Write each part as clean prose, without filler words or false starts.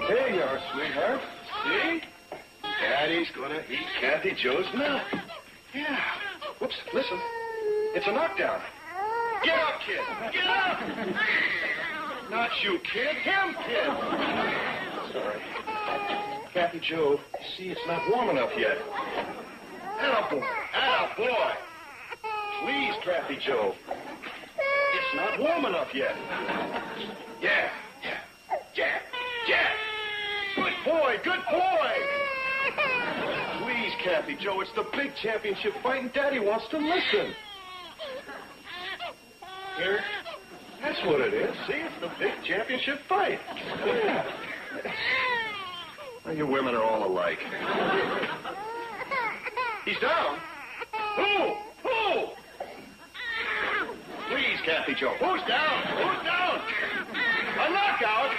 There you are, sweetheart. See? Daddy's gonna eat Kathy Joe's milk. Yeah. Whoops, listen. It's a knockdown. Get up, kid. Get up! Not you, kid. Him, kid. Sorry. Kathy Joe, you see, it's not warm enough yet. Attaboy. Attaboy. Please, Kathy Joe. It's not warm enough yet. Yeah. Good boy, good boy. Please, Kathy Joe, it's the big championship fight, and Daddy wants to listen. Here, that's what it is. See, it's the big championship fight. Yeah. Well, you women are all alike. He's down. Who? Please, Kathy Joe. Who's down? Who's down? A knockout.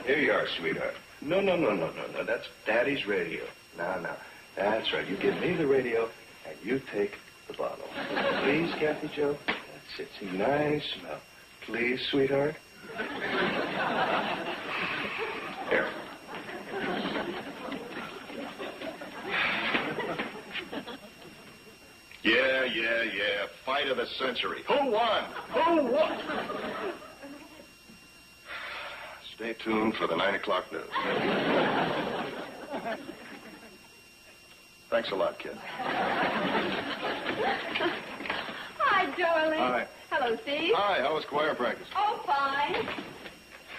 Here you are, sweetheart. No. That's Daddy's radio. No. That's right. You give me the radio, and you take the bottle. Please, Kathy Joe. That's it. See, nice smell. Please, sweetheart. Here. Yeah. Fight of the century. Who won? Stay tuned for the 9 o'clock news. Thanks a lot, kid. Hi, darling. Hi. Hello, Steve. Hi, how was choir practice? Oh, fine.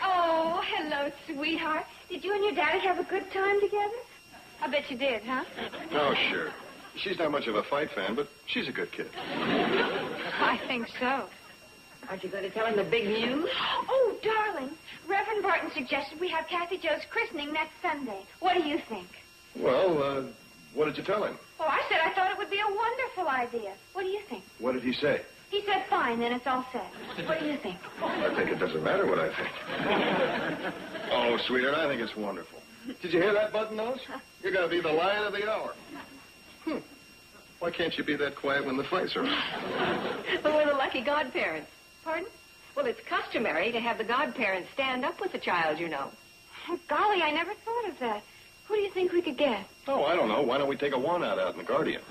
Oh, hello, sweetheart. Did you and your daddy have a good time together? I bet you did, huh? Oh, sure. She's not much of a fight fan, but she's a good kid. I think so. Aren't you going to tell him the big news? Oh, darling. Reverend Barton suggested we have Kathy Joe's christening next Sunday. What do you think? Well, what did you tell him? Oh, I said I thought it would be a wonderful idea. What do you think? What did he say? He said, fine, then it's all set. What do you think? I think it doesn't matter what I think. Oh, sweetheart, I think it's wonderful. Did you hear that, Button Nose? You're going to be the lion of the hour. Why can't you be that quiet when the fights are on? Well, we're the lucky godparents. Pardon? Well, it's customary to have the godparents stand up with the child, you know. Oh, golly, I never thought of that. Who do you think we could get? Oh, I don't know. Why don't we take a one-out out in the Guardians?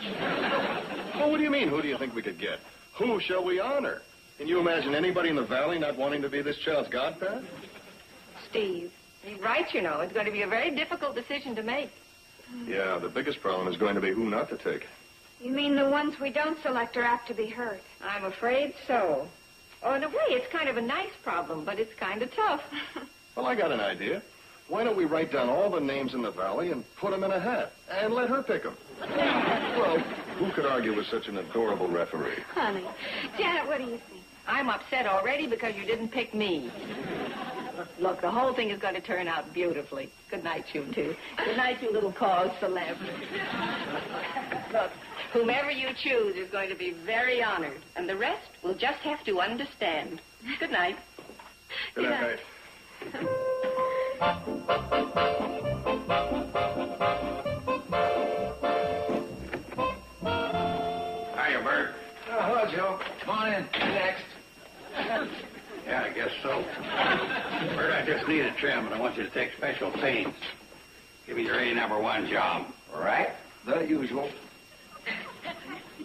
Well, what do you mean, who do you think we could get? Who shall we honor? Can you imagine anybody in the valley not wanting to be this child's godparent? Steve, he's right, you know. It's going to be a very difficult decision to make. Yeah, the biggest problem is going to be who not to take. You mean the ones we don't select are apt to be hurt? I'm afraid so. Oh, in a way, it's kind of a nice problem, but it's kind of tough. Well, I got an idea. Why don't we write down all the names in the valley and put them in a hat and let her pick them? Well, who could argue with such an adorable referee? Honey. Janet, what do you think? I'm upset already because you didn't pick me. Look, the whole thing is going to turn out beautifully. Good night, you two. Good night, you little cause celeb. Look, whomever you choose is going to be very honored, and the rest will just have to understand. Good night. Good night. Hiya, Bert. Oh, hello, Joe. Come on in. Next. Yeah, I guess so. Bert, I just need a trim, and I want you to take special pains. Give me your A #1 job. All right. The usual.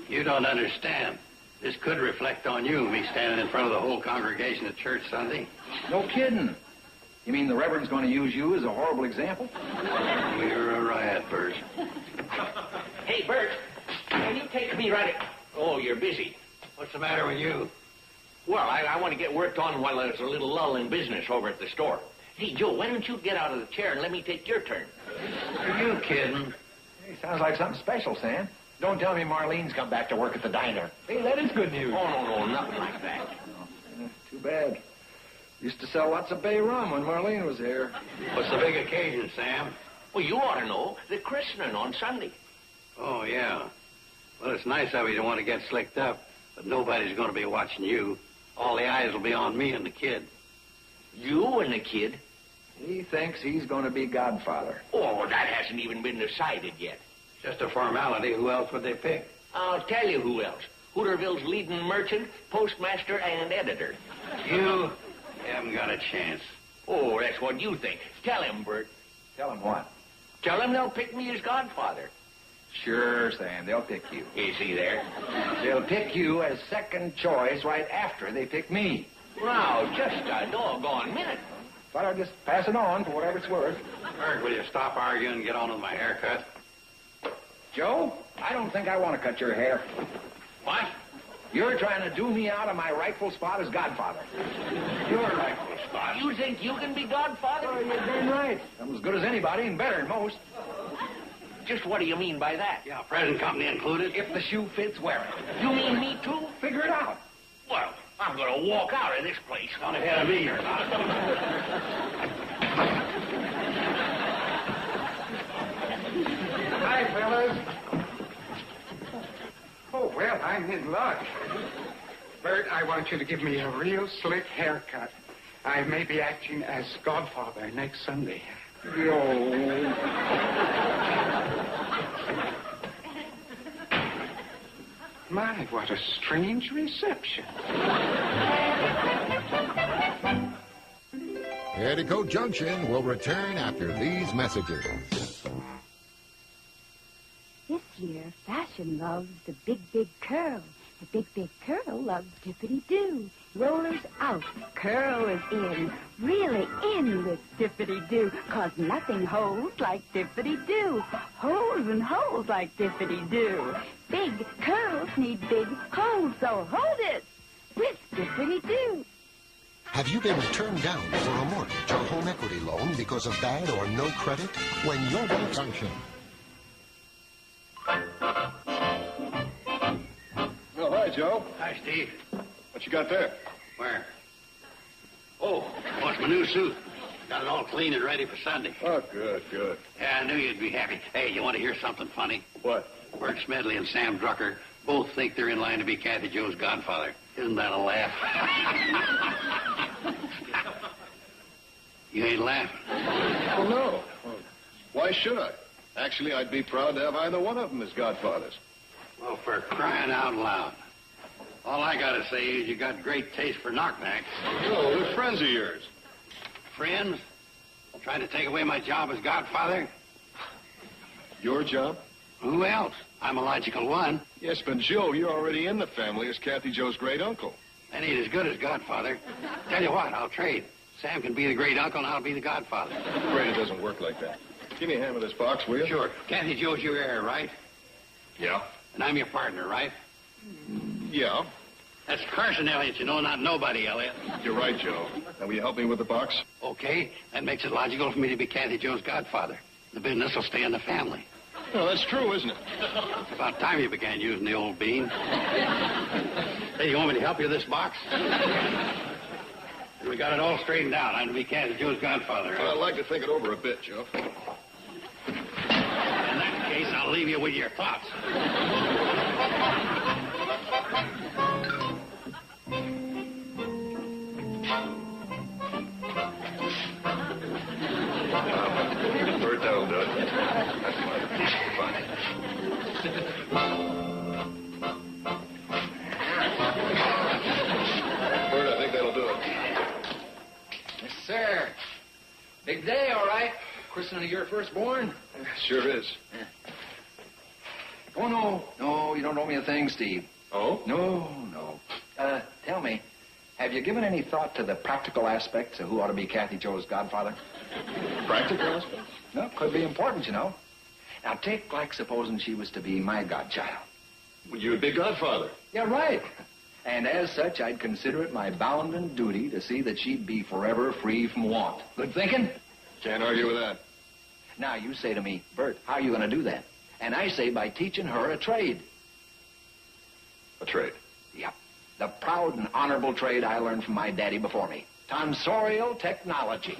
You don't understand. This could reflect on you, me standing in front of the whole congregation at church Sunday. No kidding. You mean the Reverend's going to use you as a horrible example? You're a riot, Bert. Hey, Bert, can you take me right... Oh, you're busy. What's the matter with you? Well, I want to get worked on while there's a little lull in business over at the store. Hey, Joe, why don't you get out of the chair and let me take your turn? Are you kidding? Hey, sounds like something special, Sam. Don't tell me Marlene's come back to work at the diner. Hey, that is good news. Oh, no, nothing like that. Too bad. Used to sell lots of bay rum when Marlene was here. What's the big occasion, Sam? Well, you ought to know. The christening on Sunday. Oh, yeah. Well, it's nice of you to want to get slicked up, but nobody's going to be watching you. All the eyes will be on me and the kid. You and the kid? He thinks he's going to be godfather. Oh, that hasn't even been decided yet. Just a formality. Who else would they pick? I'll tell you who else. Hooterville's leading merchant, postmaster, and editor. You haven't got a chance. Oh, that's what you think. Tell him, Bert. Tell him what? Tell him they'll pick me as godfather. Sure, Sam, they'll pick you. You see there? They'll pick you as second choice right after they pick me. Wow, just a doggone minute. But I'll just pass it on for whatever it's worth. Bert, will you stop arguing and get on with my haircut? Joe, I don't think I want to cut your hair. What? You're trying to do me out of my rightful spot as godfather. Your rightful spot. You think you can be godfather? Oh, you're damn right. I'm as good as anybody and better than most. Just what do you mean by that? Yeah, present company included. If the shoe fits, wear it. You mean me too? Figure it out. Well, I'm going to walk out of this place. On ahead of me, you're not. Hi, fellas. Oh, well, I'm in luck. Bert, I want you to give me a real slick haircut. I may be acting as godfather next Sunday. My, what a strange reception. Petticoat Junction will return after these messages. This year, fashion loves the big, big curl. The big, big curl loves tippity-doo. Rollers out, curl is in. Really in with tippity-doo. 'Cause nothing holds like tippity-doo. Holds and holds like tippity-doo. Big curls need big holds, so hold it with tippity-doo. Have you been turned down for a mortgage or home equity loan because of bad or no credit? When your bank... Junction. Oh, hi, Joe. Hi, Steve. What you got there? Where? Oh, it's my new suit. Got it all clean and ready for Sunday. Oh, good, good. Yeah, I knew you'd be happy. Hey, you want to hear something funny? What? Bert Smedley and Sam Drucker both think they're in line to be Kathy Joe's godfather. Isn't that a laugh? You ain't laughing. Oh, no. Well, why should I? Actually, I'd be proud to have either one of them as godfathers. Well, for crying out loud. All I gotta say is you got great taste for knockbacks. Oh, they're friends of yours. Friends? Trying to take away my job as godfather? Your job? Who else? I'm a logical one. Yes, but Joe, you're already in the family as Kathy Joe's great uncle. That ain't as good as godfather. Tell you what, I'll trade. Sam can be the great uncle and I'll be the godfather. I'm afraid it doesn't work like that. Give me a hand with this box, will you? Sure. Kathy Joe's your heir, right? Yeah. And I'm your partner, right? Yeah. That's Carson Elliott, you know, not nobody, Elliott. You're right, Joe. Now, will you help me with the box? Okay, that makes it logical for me to be Kathy Joe's godfather. The business will stay in the family. Well, that's true, isn't it? It's about time you began using the old bean. Hey, you want me to help you with this box? We got it all straightened out. I'm to be Kathy Joe's godfather. Well, I'd like to think it over a bit, Joe. In that case, I'll leave you with your thoughts. Bert, that'll do it. Fine. Bert, I think that'll do it. Yes, sir. Big day, all right. Christening of your firstborn? Sure is. Oh, no. No, you don't owe me a thing, Steve. Oh? No. Tell me, have you given any thought to the practical aspects of who ought to be Kathy Joe's godfather? Practical aspects? No, could be important, you know. Now, take like supposing she was to be my godchild. Well, you'd be godfather. Yeah, right. And as such, I'd consider it my bounden duty to see that she'd be forever free from want. Good thinking? Can't argue with that. Now, you say to me, Bert, how are you going to do that? And I say by teaching her a trade. A trade? Yep. The proud and honorable trade I learned from my daddy before me. Tonsorial technology.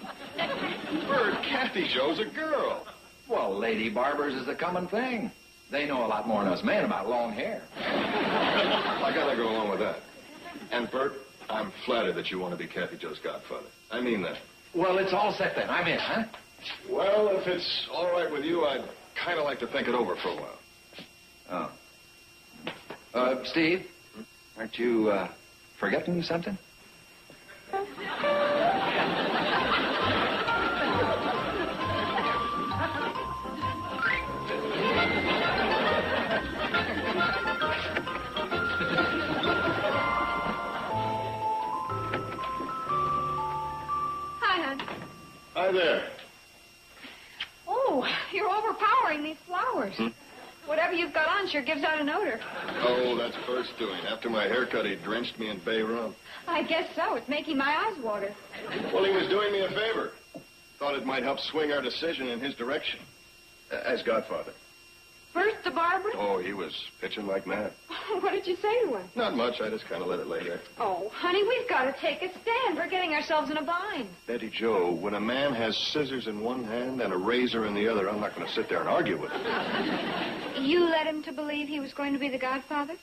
Bert, Kathy Joe's a girl. Well, lady barbers is a common thing. They know a lot more than us men about long hair. I gotta go along with that. And, Bert, I'm flattered that you want to be Kathy Joe's godfather. I mean that. Well, it's all set then. I'm in, huh? Well, if it's all right with you, I'd kind of like to think it over for a while. Steve, aren't you, forgetting something? Hi, hon. Hi there. Oh, you're overpowering these flowers. Whatever you've got on sure gives out an odor. Oh, that's Bert's doing. After my haircut, he drenched me in bay rum. I guess so. It's making my eyes water. Well, he was doing me a favor. Thought it might help swing our decision in his direction. As godfather. Bert the barber? Oh, he was pitching like mad. What did you say to him? Not much. I just kind of let it lay there. Oh, honey, we've got to take a stand. We're getting ourselves in a bind. Betty Joe, when a man has scissors in one hand and a razor in the other, I'm not going to sit there and argue with him. You led him to believe he was going to be the godfather?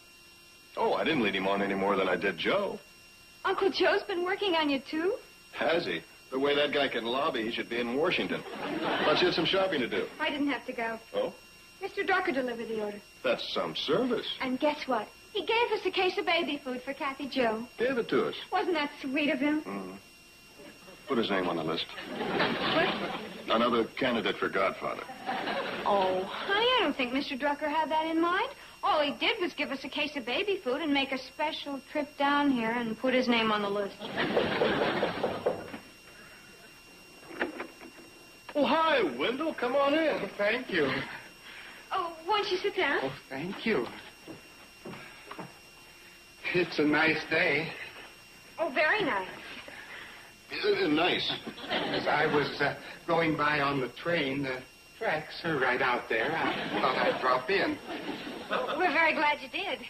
Oh, I didn't lead him on any more than I did Joe. Uncle Joe's been working on you, too? Has he? The way that guy can lobby, he should be in Washington. Thought you had some shopping to do. I didn't have to go. Oh? Mr. Drucker delivered the order. That's some service. And guess what? He gave us a case of baby food for Kathy Joe. Gave it to us. Wasn't that sweet of him? Put his name on the list. Another candidate for godfather. Oh, honey, I don't think Mr. Drucker had that in mind. All he did was give us a case of baby food and make a special trip down here and put his name on the list. Oh, hi, Wendell. Come on in. Oh, thank you. Oh, won't you sit down? Oh, thank you. It's a nice day. Oh, very nice. Nice. As I was going by on the train, the tracks are right out there. I thought I'd drop in. We're very glad you did.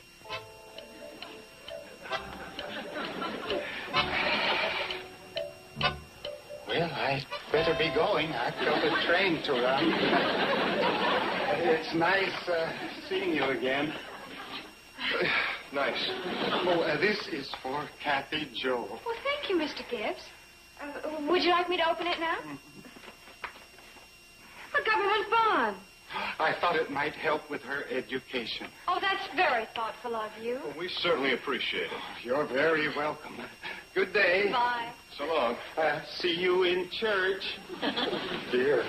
Well, I'd better be going. I've got a train to run. It's nice seeing you again. Nice. Oh, this is for Kathy Joe. Well, thank you, Mr. Gibbs. Would you like me to open it now? A government bond. I thought it might help with her education. Oh, that's very thoughtful of you. Well, we certainly appreciate it. You're very welcome. Good day. Bye. So long. See you in church. Dear.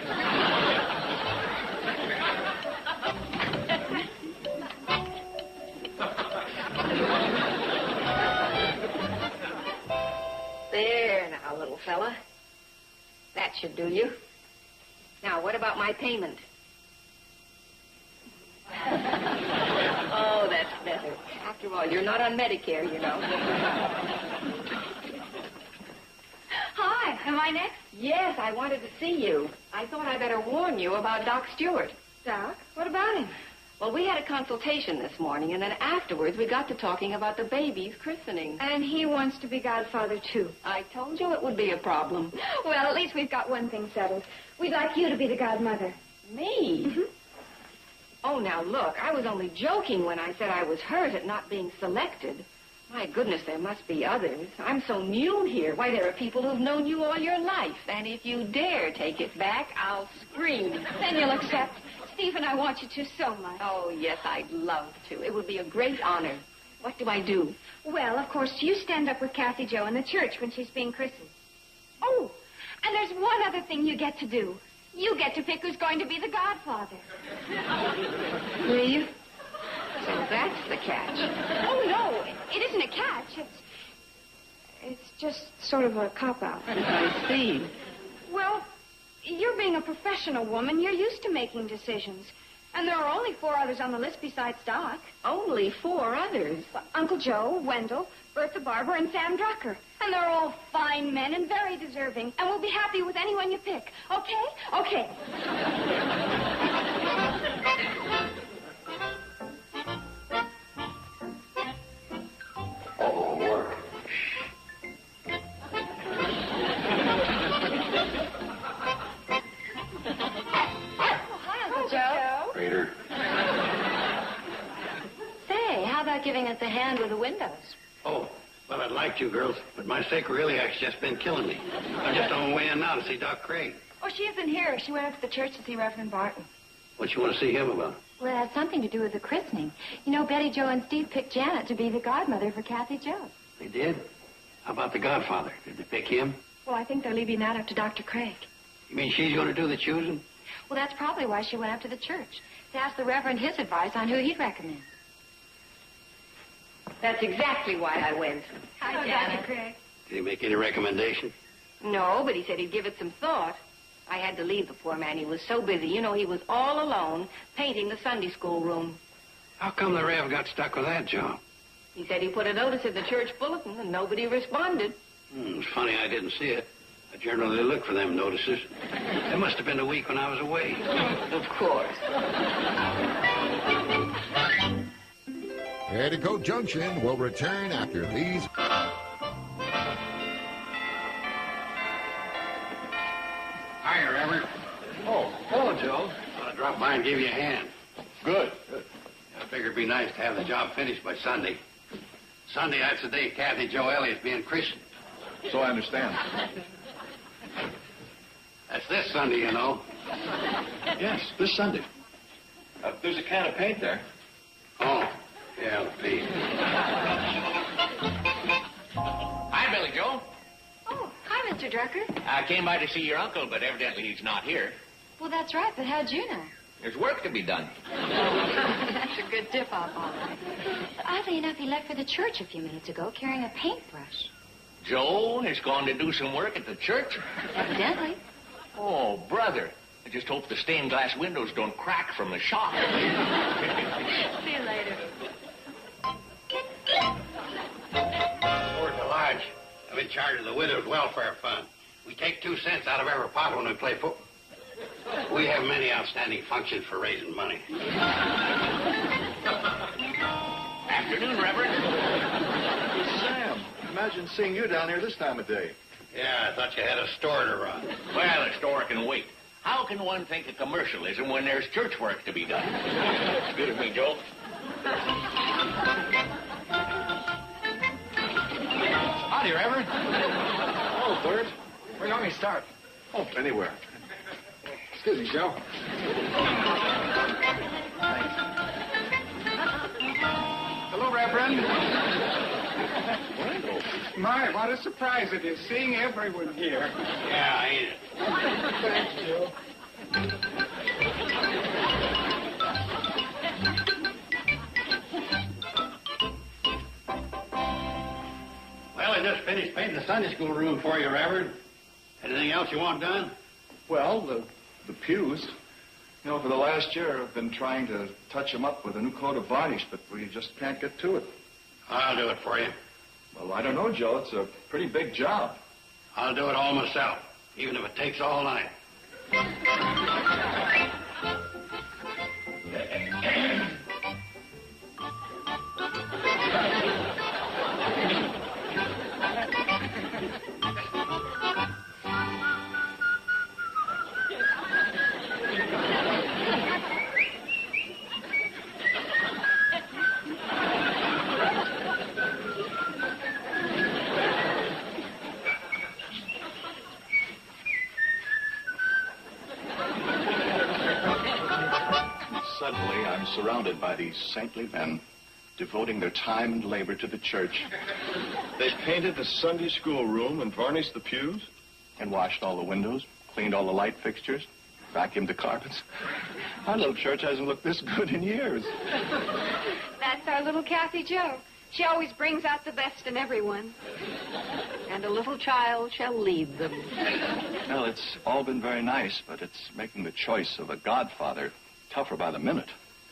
There now, little fella. That should do you. Now, what about my payment? Oh, that's better. After all, you're not on Medicare, you know. Hi, am I next? Yes, I wanted to see you. I thought I better warn you about Doc Stewart. Doc, what about him? Well, we had a consultation this morning, and then afterwards we got to talking about the baby's christening. And he wants to be godfather, too. I told you it would be a problem. Well, at least we've got one thing settled. We'd like you to be the godmother. Me? Mm-hmm. Oh, now, look, I was only joking when I said I was hurt at not being selected. My goodness, there must be others. I'm so new here. Why, there are people who've known you all your life. And if you dare take it back, I'll scream. Then you'll accept. Steve and I want you to so much. Oh, yes, I'd love to. It would be a great honor. What do I do? Well, of course, you stand up with Kathy Joe in the church when she's being christened. Oh, and there's one other thing you get to do. You get to pick who's going to be the godfather. Will you? So that's the catch. Oh, no, it isn't a catch. It's just sort of a cop-out. I see. Well, you're being a professional woman. You're used to making decisions. And there are only 4 others on the list besides Doc. Only 4 others. Well, Uncle Joe, Wendell, Bert the barber, and Sam Drucker. And they're all fine men and very deserving. And we'll be happy with anyone you pick. Okay? Okay. Oh, work. Hi, Uncle Joe. Waiter. Say, how about giving us a hand with the windows? Oh, well, I'd like to, girls, but my sacroiliac's just been killing me. I'm just on my way in now to see Doc Craig. Oh, she isn't here. She went up to the church to see Reverend Barton. What you want to see him about? Well, it has something to do with the christening. You know, Betty Jo and Steve picked Janet to be the godmother for Kathy Jo. They did? How about the godfather? Did they pick him? Well, I think they're leaving that up to Dr. Craig. You mean she's going to do the choosing? Well, that's probably why she went up to the church to ask the Reverend his advice on who he'd recommend. That's exactly why I went. Hi, Dr. Craig. Did he make any recommendation? No, but he said he'd give it some thought. I had to leave the poor man. He was so busy. You know, he was all alone painting the Sunday school room. How come the Rev got stuck with that job? He said he put a notice in the church bulletin and nobody responded. It's funny I didn't see it. I generally look for them notices. It must have been a week when I was away. Of course. Petticoat Junction will return after these. Hiya, Reverend. Oh, hello, Joe. I'll drop by and give you a hand. Good. I figured it'd be nice to have the job finished by Sunday. Sunday, that's the day Kathy Jo Elliott's being christened. So I understand. That's this Sunday, you know. Yes, this Sunday. There's a can of paint there. Oh, yeah, the paint. Hi, Billy Joe. Oh, hi, Mr. Drucker. I came by to see your uncle, but evidently he's not here. Well, that's right, but how'd you know? There's work to be done. That's a good tip-off, all right. But oddly enough, he left for the church a few minutes ago carrying a paintbrush. Joe has gone to do some work at the church? Evidently. Oh, brother. I just hope the stained glass windows don't crack from the shock. See you later. Over at the lodge. I'm in charge of the Widow's Welfare Fund. We take 2 cents out of every pot when we play football. We have many outstanding functions for raising money. Afternoon, Reverend. Sam, imagine seeing you down here this time of day. Yeah, I thought you had a store to run. Well, the store can wait. How can one think of commercialism when there's church work to be done? Excuse me, Joe. Howdy, Reverend. Oh, Bert. Where do you want me to start? Oh, anywhere. Excuse me, Joe. Hello, Reverend. My, what a surprise it is seeing everyone here. Yeah, ain't it? Thanks, Joe. Well, I just finished painting the Sunday school room for you, Reverend. Anything else you want done? Well, the pews. You know, for the last year, I've been trying to touch them up with a new coat of varnish, but we just can't get to it. I'll do it for you. Well, I don't know, Joe. It's a pretty big job. I'll do it all myself, even if it takes all night. Suddenly, I'm surrounded by these saintly men devoting their time and labor to the church. They painted the Sunday school room and varnished the pews? And washed all the windows, cleaned all the light fixtures, vacuumed the carpets. Our little church hasn't looked this good in years. That's our little Kathy Jo. She always brings out the best in everyone. And a little child shall lead them. Well, it's all been very nice, but it's making the choice of a godfather tougher by the minute.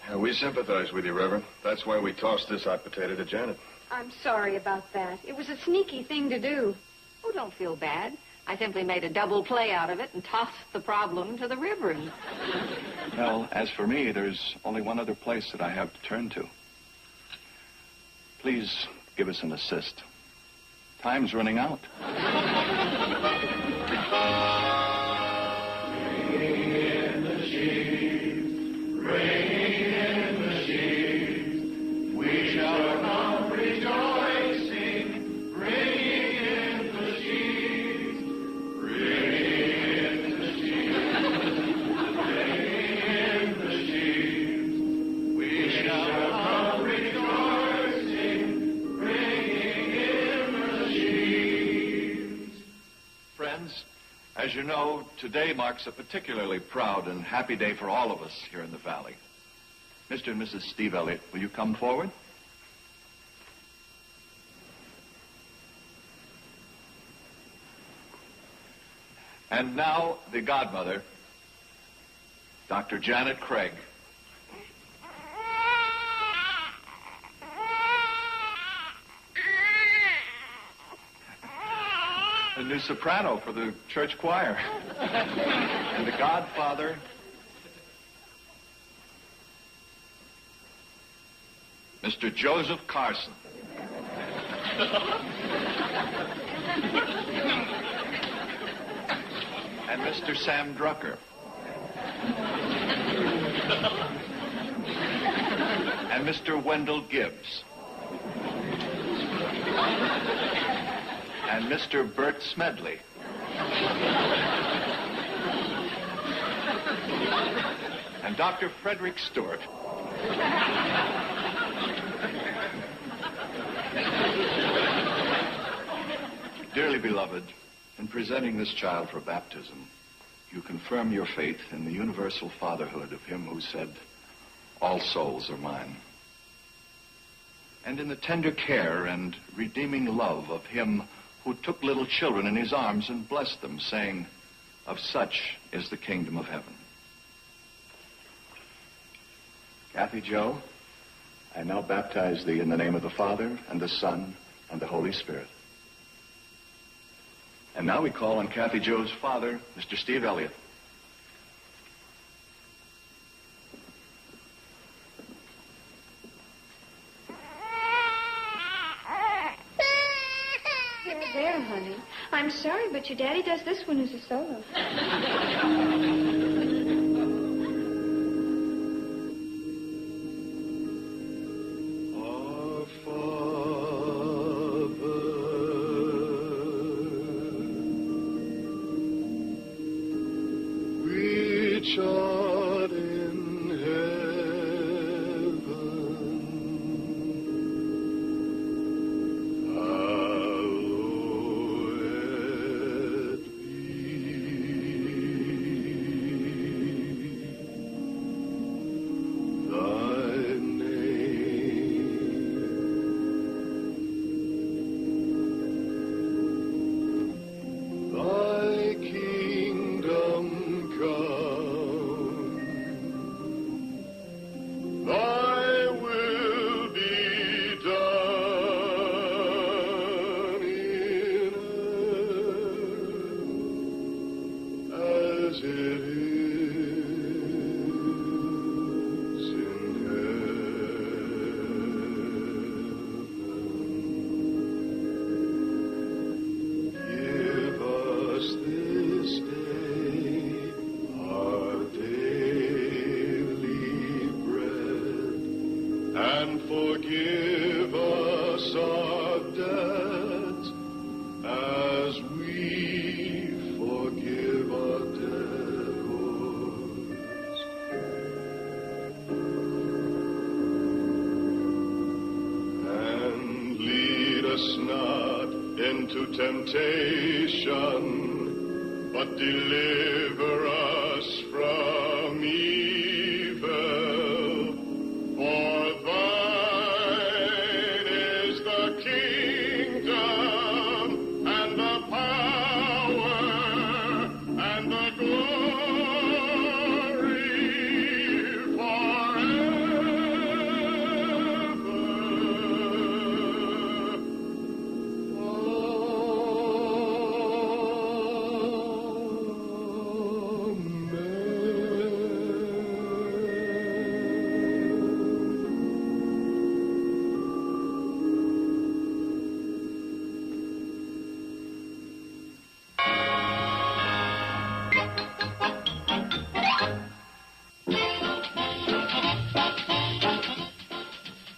Yeah, we sympathize with you, Reverend. That's why we tossed this hot potato to Janet. I'm sorry about that. It was a sneaky thing to do. Oh, don't feel bad. I simply made a double play out of it and tossed the problem to the Reverend. Well, as for me, there's only one other place that I have to turn to. Please give us an assist. Time's running out. As you know, today marks a particularly proud and happy day for all of us here in the Valley. Mr. and Mrs. Steve Elliott, will you come forward? And now, the godmother, Dr. Janet Craig. A new soprano for the church choir. And the godfather, Mr. Joseph Carson. And Mr. Sam Drucker. And Mr. Wendell Gibbs. And Mr. Bert Smedley. And Dr. Frederick Stewart. Dearly beloved, in presenting this child for baptism, you confirm your faith in the universal fatherhood of him who said, "All souls are mine." And in the tender care and redeeming love of him who took little children in his arms and blessed them, saying, "Of such is the kingdom of heaven." Kathy Jo, I now baptize thee in the name of the Father, and the Son, and the Holy Spirit. And now we call on Kathy Jo's father, Mr. Steve Elliott. There, honey. I'm sorry, but your daddy does this one as a solo. Our Father, which art in heaven, hallowed be thy name. Thy kingdom come. Thy will be done in earth as it is in heaven. Give us this day our daily bread, and forgive us our debts as we forgive our debtors. And lead us not into temptation, but deliver us from evil. For thine is the kingdom, and the power, and the glory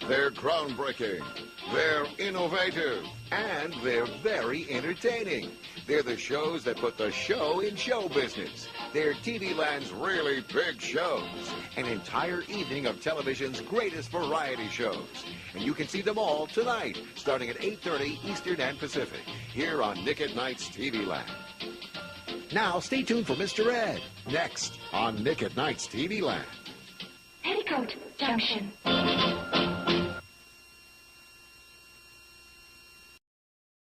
They're groundbreaking, they're innovative, and they're very entertaining. They're the shows that put the show in show business. They're TV Land's really big shows. An entire evening of television's greatest variety shows. And you can see them all tonight, starting at 8:30 Eastern and Pacific, here on Nick at Night's TV Land. Now, stay tuned for Mr. Ed, next on Nick at Night's TV Land. Petticoat Junction.